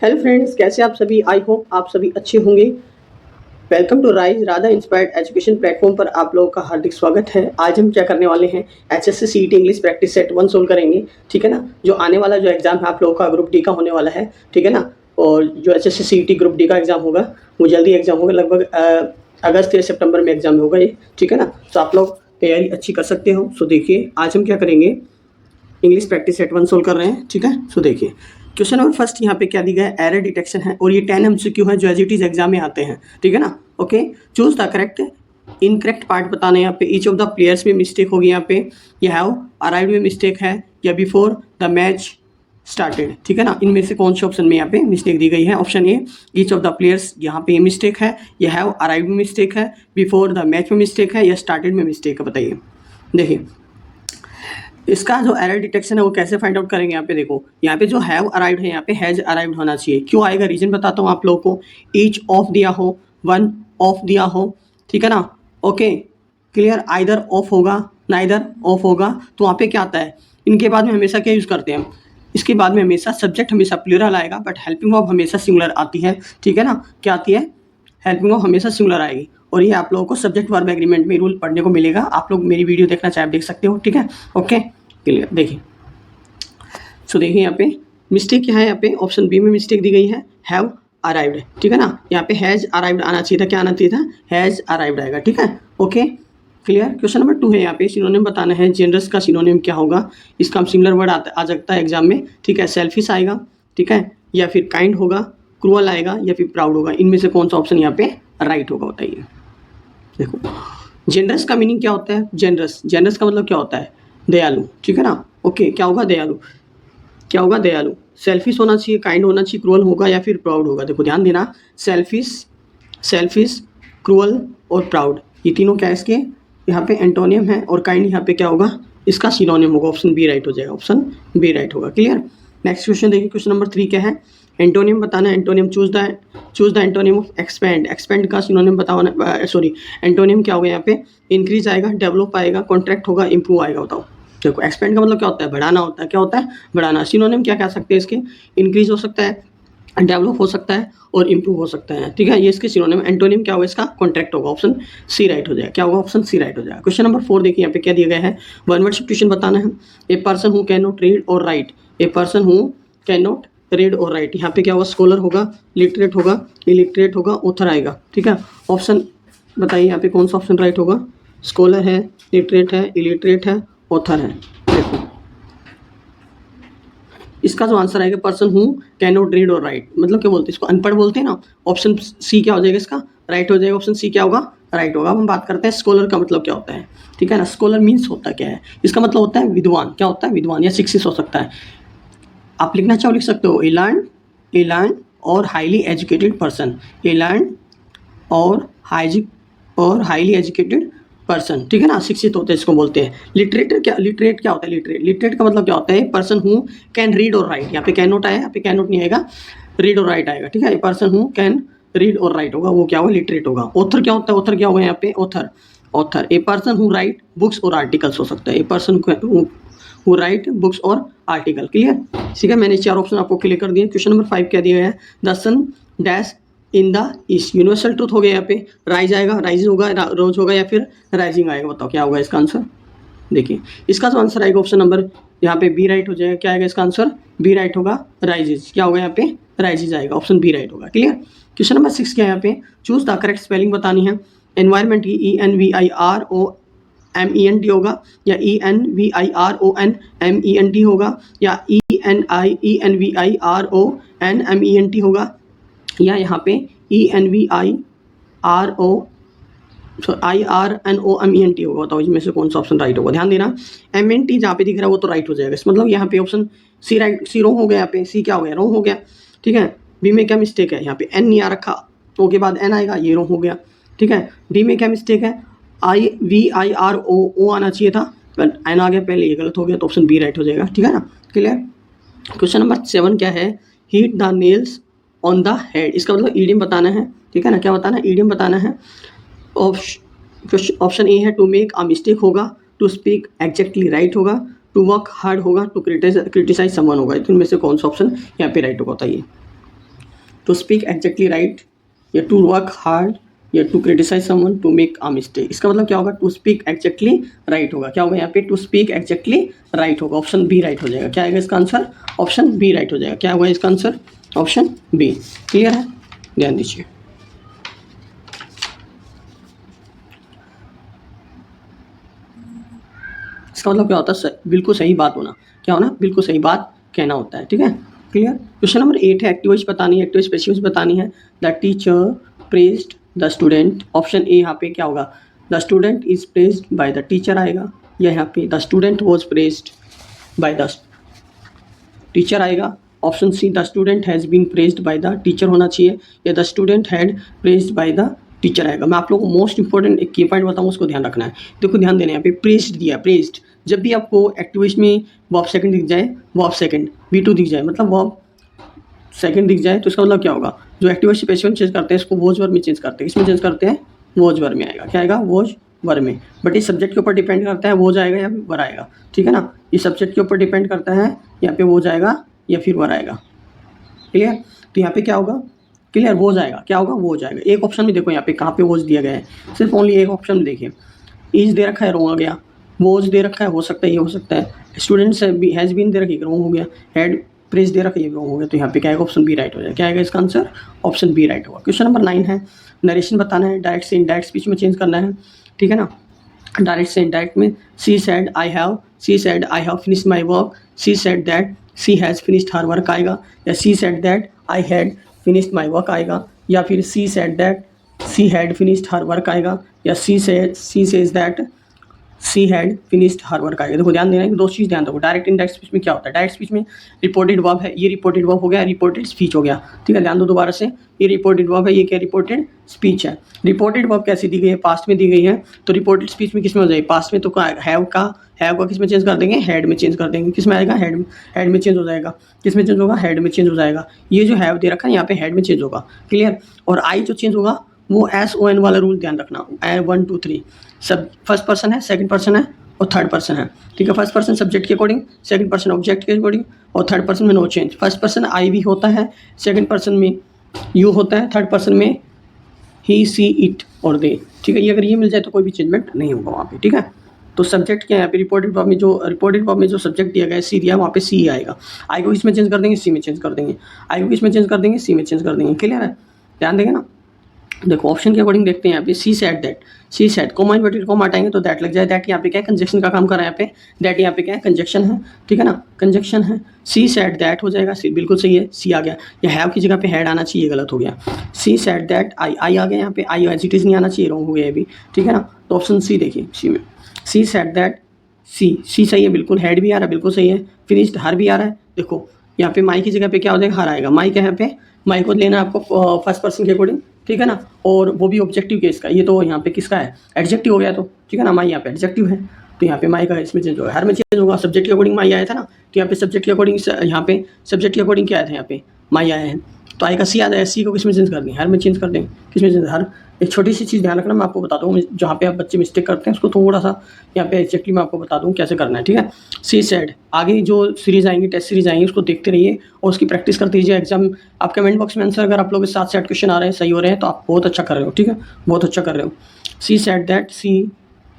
Hello friends, कैसे आप सभी। आई होप आप सभी अच्छे होंगे। Welcome to rise Radha inspired education platform पर आप लोगों का हार्दिक स्वागत है। आज हम क्या करने वाले हैं, HSC CET English practice set 1 solve करेंगे। ठीक है ना। जो आने वाला जो एग्जाम है आप लोगों का ग्रुप डी का होने वाला है। ठीक है ना। और जो HSC CET ग्रुप डी का एग्जाम होगा वो जल्दी एग्जाम होगा, लगभग अगस्त या सितंबर में एग्जाम होगा ये। ठीक है ना। तो आप लोग तैयारी अच्छी कर सकते हो। सो देखिए आज हम क्या करेंगे, इंग्लिश प्रैक्टिस सेट 1 सोल्व कर रहे हैं। ठीक है। सो देखिए क्वेश्चन नंबर फर्स्ट यहाँ पे क्या दी गया है, एरर डिटेक्शन है और ये 10 MCQ है जो एज इट इज एग्जाम में आते हैं। ठीक है ना। Okay, choose the correct incorrect part बताना है यहाँ पे। ईच ऑफ द प्लेयर्स में मिस्टेक होगी यहाँ पे, या हैव अराइव्ड में मिस्टेक है, या बिफोर द मैच स्टार्टेड। ठीक है ना। इनमें से कौन से ऑप्शन में यहाँ पे मिस्टेक दी गई है। Option A, each of the players यहाँ पे मिस्टेक है, या हैव अराइव्ड में मिस्टेक है, बिफोर द मैच में मिस्टेक है, या स्टार्टेड में मिस्टेक है। बताइए। देखिए इसका जो एरर डिटेक्शन है वो कैसे फाइंड आउट करेंगे। यहाँ पे देखो, यहाँ पे जो हैव अराइव्ड है यहाँ पे हैज अराइव्ड होना चाहिए। क्यों आएगा, रीजन बताता हूँ आप लोगों को। ईच ऑफ दिया हो, वन ऑफ दिया हो, ठीक है ना। Okay clear. आइदर ऑफ होगा, नाइदर ऑफ होगा, तो वहाँ पे क्या आता है, इनके बाद में हमेशा क्या यूज़ करते हैं, इसके बाद में हमेशा सब्जेक्ट हमेशा प्लूरल आएगा, बट हेल्पिंग ऑफ हमेशा सिंगुलर आती है। ठीक है ना। क्या आती है, हेल्पिंग ऑफ हमेशा सिंगुलर आएगी। और ये आप लोगों को सब्जेक्ट वर्ब एग्रीमेंट में रूल पढ़ने को मिलेगा। आप लोग मेरी वीडियो देखना चाहे आप देख सकते हो। ठीक है। Okay clear. देखिए सो देखिए यहाँ पे मिस्टेक क्या है, यहाँ पे ऑप्शन बी में मिस्टेक दी गई है, हैव अराइव्ड। ठीक है ना। यहाँ पे हैज अराइव्ड आना चाहिए था, क्या आना चाहिए था, हैज अराइव्ड आएगा। ठीक है। Okay clear. क्वेश्चन नंबर 2 है, यहाँ पे सिनोनिम बताना है। जेनरस का सिनोनिम क्या होगा, इसका हम सिमिलर वर्ड आ सकता है एग्जाम में। ठीक है। सेल्फिश आएगा, ठीक है, या फिर काइंड होगा, क्रूअल आएगा, या फिर प्राउड होगा। इनमें से कौन सा ऑप्शन यहाँ पे राइट होगा, बताइए। देखो जेनरस का मीनिंग क्या होता है, जेनरस का मतलब क्या होता है, दयालु। ठीक है ना। ओके क्या होगा, दयालु। क्या होगा, दयालु। सेल्फिश होना चाहिए, काइंड होना चाहिए, क्रूअल होगा, या फिर प्राउड होगा। देखो ध्यान देना, सेल्फिश, क्रूअल और प्राउड, ये तीनों क्या है इसके यहाँ पे एंटोनियम है। और काइंड यहाँ पे क्या होगा, इसका सिनोनिम होगा। ऑप्शन बी राइट हो जाएगा, ऑप्शन बी राइट होगा। क्लियर। नेक्स्ट क्वेश्चन देखिए, क्वेश्चन नंबर 3 क्या है, एंटोनियम बताना है। Antonym choose the antonym of expand. Expand का सिनोनिम बताओ। सॉरी, एंटोनियम क्या होगा यहाँ पे, इंक्रीज आएगा, डेवलप आएगा, कॉन्ट्रैक्ट होगा, इंप्रूव आएगा। बताओ। देखो एक्सपेंड का मतलब क्या होता है, बढ़ाना होता है। क्या होता है, बढ़ाना। सिनोनिम क्या कह सकते हैं इसके, इंक्रीज हो सकता है, डेवलप हो सकता है, और इंप्रूव हो सकता है। ठीक है, ये इसके सिनोनिम। एंटोनिम क्या होगा इसका, कॉन्ट्रैक्ट होगा। ऑप्शन सी राइट हो जाएगा। क्या होगा, ऑप्शन सी राइट हो जाएगा। क्वेश्चन नंबर 4 देखिए, यहाँ पे क्या दिया गया है, वन वर्ड सब्स्टिट्यूशन बताना है। A person who can not read और write, a person who can not read और राइट, यहाँ पे क्या होगा, स्कॉलर होगा, लिटरेट होगा, इलिटरेट होगा, ऑथर आएगा। ठीक है। ऑप्शन बताइए यहाँ पे कौन सा ऑप्शन राइट होगा, स्कॉलर है, लिटरेट है, इलिटरेट है, ऑथर है। देखो इसका जो आंसर आएगा, person who can not read और राइट, मतलब क्या बोलते हैं इसको, अनपढ़ बोलते हैं ना। ऑप्शन सी क्या हो जाएगा, इसका राइट हो जाएगा। ऑप्शन सी क्या होगा, राइट होगा। अब हम बात करते हैं स्कॉलर का मतलब क्या होता है। ठीक है ना। स्कॉलर मीन्स होता क्या है, इसका मतलब होता है विद्वान। क्या होता है, विद्वान, या शिक्षित हो सकता है। आप लिखना चाहो लिख सकते हो, ए लर्न और हाईली एजुकेटेड पर्सन, ए लर्न और हाईली एजुकेटेड पर्सन। ठीक है ना, शिक्षित होते हैं इसको बोलते हैं। लिटरेट क्या होता है, लिटरेट का मतलब क्या होता है, पर्सन हु कैन रीड और राइट। यहाँ पे कैन नॉट आया, यहाँ पे कैन नॉट नहीं आएगा, रीड और राइट आएगा। ठीक है, पर्सन हु कैन रीड और राइट होगा, वो क्या होगा, लिटरेट होगा। ऑथर क्या होता है, ऑथर क्या होगा यहाँ पे, author A person who right books और आर्टिकल्स हो सकता है, a person who right books और आर्टिकल। क्लियर। ठीक है, मैंने 4 ऑप्शन आपको क्लियर कर दिए। क्वेश्चन नंबर 5 क्या दिया है, the sun dash in the east, universal truth हो गया। यहाँ पे राइज आएगा, राइज होगा, रोज होगा, या फिर राइजिंग आएगा। बताओ क्या होगा इसका आंसर। देखिए इसका जो आंसर आएगा, ऑप्शन नंबर यहाँ पे बी राइट हो जाएगा। क्या आएगा इसका आंसर, बी राइट होगा, राइजेज। क्या होगा यहाँ पे, राइजेज आएगा, ऑप्शन बी राइट होगा। क्लियर। क्वेश्चन नंबर 6 क्या है, यहाँ पे चूज द करेक्ट स्पेलिंग बतानी है। एनवायरमेंट की ENVIRONMENT होगा, या ENVIRONMENT होगा, या ENVIRONMENT होगा, या यहाँ पे IRNOMENT होगा। बताओ इसमें से कौन सा ऑप्शन राइट होगा। ध्यान देना, MNT जहाँ पे दिख रहा है वो तो राइट हो जाएगा। इस मतलब यहाँ पे ऑप्शन सी राइट, सी रॉन्ग हो गया। यहाँ पे सी क्या हो गया, रॉन्ग हो गया। ठीक है। बी में क्या मिस्टेक है, यहाँ पे एन नहीं आ रखा, ओ के बाद एन आएगा, ये रॉन्ग हो गया। ठीक है। डी में क्या मिस्टेक है, IVIRO आना चाहिए था, बट एन आ गया पहले, ये गलत हो गया, तो ऑप्शन बी राइट हो जाएगा। ठीक है ना। क्लियर। क्वेश्चन नंबर 7 क्या है, heat the nails on the head, इसका मतलब ईडियम बताना है। ठीक है ना, क्या बताना है, ईडियम बताना है। ऑप्शन ए है टू मेक अ मिस्टेक होगा, टू स्पीक एग्जैक्टली राइट होगा, टू वर्क हार्ड होगा, टू क्रिटिसाइज समवन होगा। इनमें से कौन सा ऑप्शन यहाँ पे राइट होगा, बताइए। टू स्पीक एग्जैक्टली राइट, या टू वर्क हार्ड, या to criticise someone, to make a mistake. इसका मतलब क्या होगा, टू स्पीक एग्जैक्टली राइट होगा। क्या होगा यहाँ पे, टू स्पीक एग्जैक्टली राइट होगा, ऑप्शन बी राइट हो जाएगा। क्या आएगा इसका आंसर, ऑप्शन बी राइट हो जाएगा। क्या होगा इसका आंसर, ऑप्शन बी। क्लियर है, ध्यान दीजिए। इसका मतलब क्या होता है, बिल्कुल सही बात होना। क्या होना, बिल्कुल सही बात कहना होता है। ठीक है, क्लियर। क्वेश्चन नंबर 8 है, एक्टिविटीज बतानी है, एक्टिविटी स्पेसिफिक बतानी है। The teacher praised the student. Option A यहाँ पे क्या होगा, the student is praised by the teacher आएगा, या यहाँ पे the student was praised by the teacher आएगा। Option C the student has been praised by the teacher होना चाहिए, या the student had praised by the teacher आएगा। मैं आप लोगों को मोस्ट इंपॉर्टेंट एक की पॉइंट बताऊँ, उसको ध्यान रखना है। देखो ध्यान देना, यहाँ पे प्रेज्ड दिया, प्रेज्ड। जब भी आपको एक्टिविस्ट में वर्ब सेकंड दिख जाए, वर्ब सेकंड V2 दिख जाए, मतलब वर्ब सेकंड दिख जाए, तो इसका मतलब क्या होगा, जो एक्टिविस्ट स्पेसिफिक चेंज करते हैं इसको वॉज वर्ब में चेंज करते हैं। इसमें चेंज करते हैं, वॉज वर्ब में आएगा। क्या आएगा, वॉज वर्ब में। बट इस सब्जेक्ट के ऊपर डिपेंड करता है, वॉज आएगा या फिर वर आएगा। ठीक है ना, इस सब्जेक्ट के ऊपर डिपेंड करता है, यहाँ पे वॉज आएगा या फिर वर आएगा। क्लियर, तो यहाँ पे क्या होगा, क्लियर, वॉज आएगा। क्या होगा, वॉज आएगा। एक ऑप्शन में देखो यहाँ पे कहाँ पे वॉज दिया गया है, सिर्फ ओनली एक ऑप्शन में देखिए। इज दे रखा है, रॉन्ग आ गया। वॉज दे रखा है, हो सकता है ये हो सकता है। स्टूडेंट्स हैज़ बीन दे रखी, रॉन्ग हो गया। हैड प्रेस दे रखा, ये रॉन्ग हो गया। तो यहाँ पे क्या आएगा, ऑप्शन बी राइट हो जाएगा। क्या आएगा इसका आंसर, ऑप्शन बी राइट होगा। क्वेश्चन नंबर 9 है, नरेशन बताना है, डायरेक्ट से इनडायरेक्ट स्पीच में चेंज करना है। ठीक है ना, डायरेक्ट से इनडायरेक्ट में she said I have finished my work, she said that she has finished her work आएगा, या she said that I had finished my work आएगा, या फिर she said that she had finished her work आएगा, या she says that she had finished her work आएगा। देखो ध्यान देना है कि दो चीज़ ध्यान दो। डायरेक्ट इनडायरेक्ट स्पीच में क्या होता है, डायरेक्ट स्पीच में रिपोर्टेड वर्ब है, ये रिपोर्टेड वर्ब हो गया, रिपोर्टेड स्पीच हो गया। ठीक है, ध्यान दो दोबारा से, ये रिपोर्टेड वर्ब है, ये क्या रिपोर्टेड स्पीच है। रिपोर्टेड वर्ब कैसी दी गई है, पास्ट में दी गई है, तो रिपोर्टेड स्पीच में किस में हो जाएगी, पास्ट में। तो हैव का किस में चेंज कर देंगे, हैड में चेंज कर देंगे। किस में आएगा, हैड में चेंज हो जाएगा। किस में चेंज होगा, हैड में चेंज हो जाएगा। ये जो हैव दे रखा है यहाँ पे हैड में चेंज होगा। क्लियर, और आई जो चेंज होगा वो SON वाला रूल ध्यान रखना। 1 2 3 सब फर्स्ट पर्सन है, सेकंड पर्सन है और थर्ड पर्सन है। ठीक है, फर्स्ट पर्सन सब्जेक्ट के अकॉर्डिंग, सेकंड पर्सन ऑब्जेक्ट के अकॉर्डिंग, और थर्ड पर्सन में no change. First person I भी होता है, सेकंड पर्सन में यू होता है, थर्ड पर्सन में ही सी इट और दे। ठीक है, ये अगर ये मिल जाए तो कोई भी चेंजमेंट नहीं होगा वहाँ पे। ठीक है, तो सब्जेक्ट क्या है यहाँ पे, रिपोर्टेड वर्ब में जो सब्जेक्ट दिया गया है सी दिया, वहाँ पे सी आएगा। आई को किसमें चेंज कर देंगे, सी में चेंज कर देंगे। आई को किसमें चेंज कर देंगे, सी में चेंज कर देंगे। क्लियर है, ध्यान देंगे ना। देखो ऑप्शन के अकॉर्डिंग देखते हैं यहाँ पे, सी said that, she said coma inverted coma हटाएंगे तो दैट लग जाए। दैट यहाँ पे क्या है, कंजक्शन का काम कर रहा है यहाँ पे, दैट यहाँ पे क्या है, कंजक्शन है। ठीक है ना, कंजक्शन है। सी सेड दैट हो जाएगा, सी बिल्कुल सही है, सी आ गया। या हैव की जगह पे हैड आना चाहिए, गलत हो गया। सी सेड दैट आई आ गया यहाँ पे, आई एज इट इज नहीं आना चाहिए, रॉन्ग हो गया अभी। ठीक है ना, तो ऑप्शन सी देखिए, सी में सी सेड दैट, सी सही है बिल्कुल। हैड भी आ रहा है, बिल्कुल सही है। फिनिश्ड हर भी आ रहा है। देखो यहाँ पे माई की जगह पे क्या हो जाएगा, हर आएगा। माई क्या है यहाँ पे, माई को लेना है आपको फर्स्ट पर्सन के अकॉर्डिंग। ठीक है ना, और वो भी ऑब्जेक्टिव केस का, ये तो यहाँ पे किसका है, एडजेक्टिव हो गया। तो ठीक है ना, माई यहाँ पे एडजेक्टिव है, तो यहाँ पे माई का इसमें चेंज होगा, हर में चेंज होगा। सब्जेक्ट के अकॉर्डिंग माई आया था ना, तो यहाँ पे सब्जेक्ट के अकॉर्डिंग, यहाँ पे सब्जेक्ट के अकॉर्डिंग क्या आया था, यहाँ पे माई आया है, तो आई का सी आ जाए। सी को किसमें चेंज कर देंगे, हर में चेंज कर देंगे। किसमें चेंज, हर। एक छोटी सी चीज़ ध्यान रखना, मैं आपको बताता हूँ, जहाँ पे आप बच्चे मिस्टेक करते हैं उसको थोड़ा सा यहाँ पे एग्जैक्टली मैं आपको बता दूँ कैसे करना है। ठीक है, सी सेड, आगे जो सीरीज आएंगी, टेस्ट सीरीज आएंगी, उसको देखते रहिए और उसकी प्रैक्टिस करते रहिए। एग्जाम आप कमेंट बॉक्स में आंसर, अगर आप लोग 7 से 8 क्वेश्चन आ रहे हैं, सही हो रहे हैं, तो आप बहुत अच्छा कर रहे हो। ठीक है, बहुत अच्छा कर रहे हो। She said that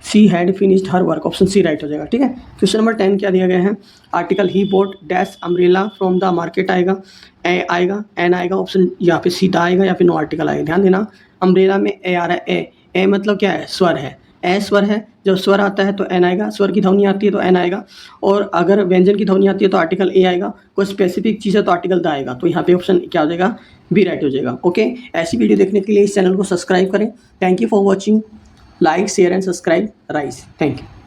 she had finished her work, option C right हो जाएगा। ठीक है, क्वेश्चन नंबर 10 क्या दिया गया है, article he boat dash umbrella from the market आएगा, आएगा, एन आएगा, ऑप्शन यहाँ पे सीधा आएगा या फिर नो आर्टिकल आएगा। ध्यान देना, अम्ब्रेला में ए आ रहा है, ए मतलब क्या है, स्वर है, ए स्वर है। जब स्वर आता है तो एन आएगा, स्वर की ध्वनि आती है तो एन आएगा, और अगर व्यंजन की ध्वनि आती है तो आर्टिकल ए आएगा। कोई स्पेसिफिक चीज़ है तो आर्टिकल द आएगा। तो यहाँ पे ऑप्शन क्या हो जाएगा, बी राइट हो जाएगा। ओके, ऐसी वीडियो देखने के लिए इस चैनल को सब्सक्राइब करें। Thank you for watching, like share and subscribe rise. Thank you.